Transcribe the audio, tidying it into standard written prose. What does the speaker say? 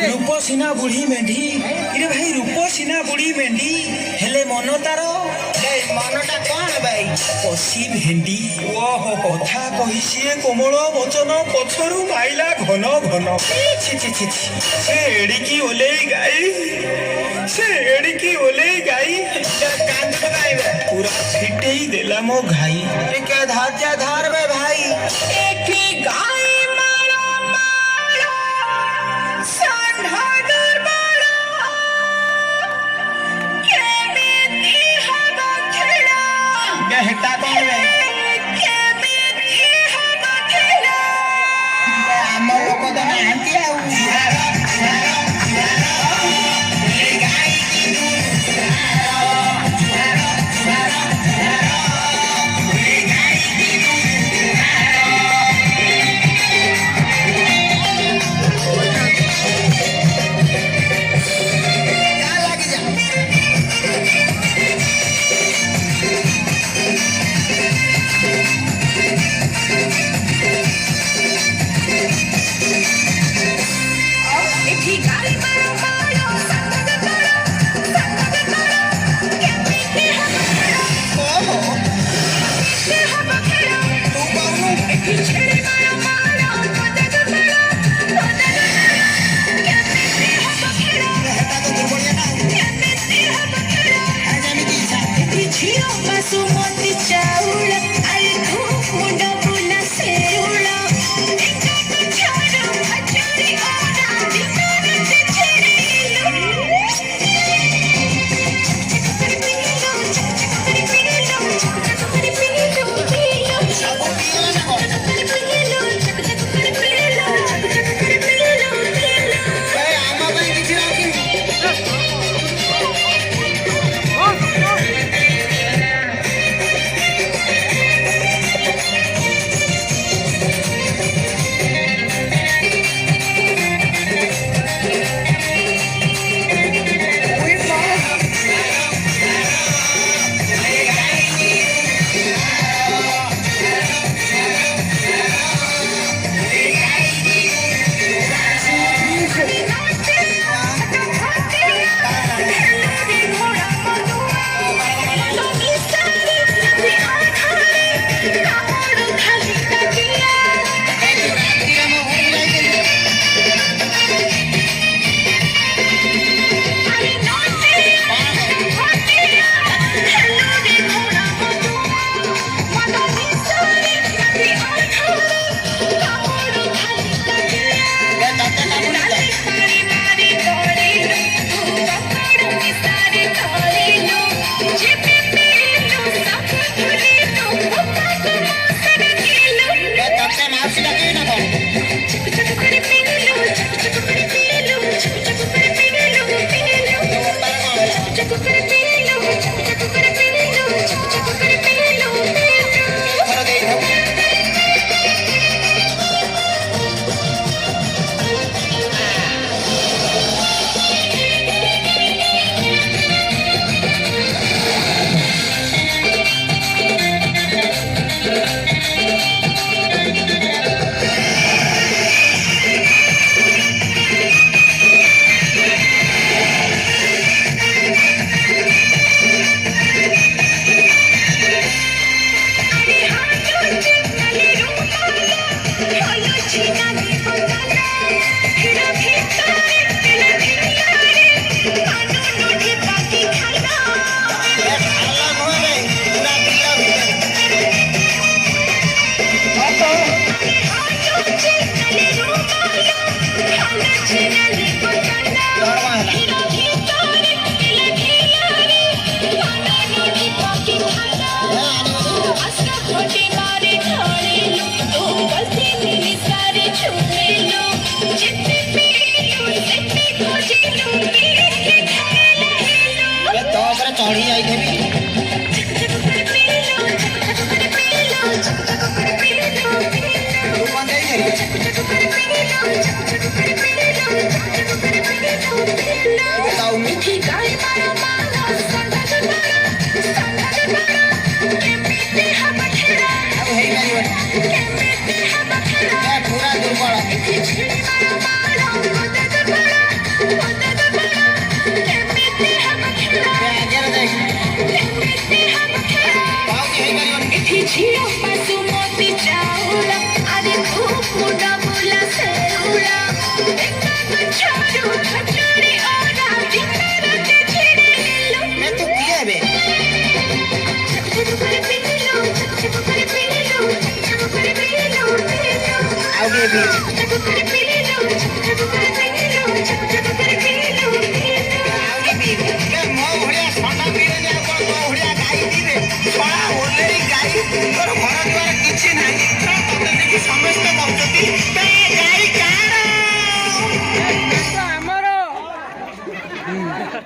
रूपसीना बुढ़ी मेढ़ी इरे भाई रूपसीना बुढ़ी मेढ़ी हेले मन तार मनटा कौन भाई पशी भेंडी ओहो कथा कही सी कोमल वचन पछरु माइला घन घन छि छि छि से एड़िकी ओलेई गाई कांद गाइबे पूरा फिटेई देला मो घाई के धार धार बे भाई एक गाय मारा मारा संधा दरबारा केमिति हवा खेला बेहटा कौन बे केमिति हवा खेला आम लोक तो नाहंती चढ़ी जाई पूरा दुर्बल ପିଇବି ଆହୁରି ପିଇବି ବେ ମୋ ଭଳିଆ ଥଣ୍ଡା ପିଇବେନି ଆଉ କଣ ତୋ ଭଳିଆ ଗାଈ ପିଇବେ ଶଳା ଓଲେଇ ଗାଈ ତୋର ଘର ଦ୍ୱାର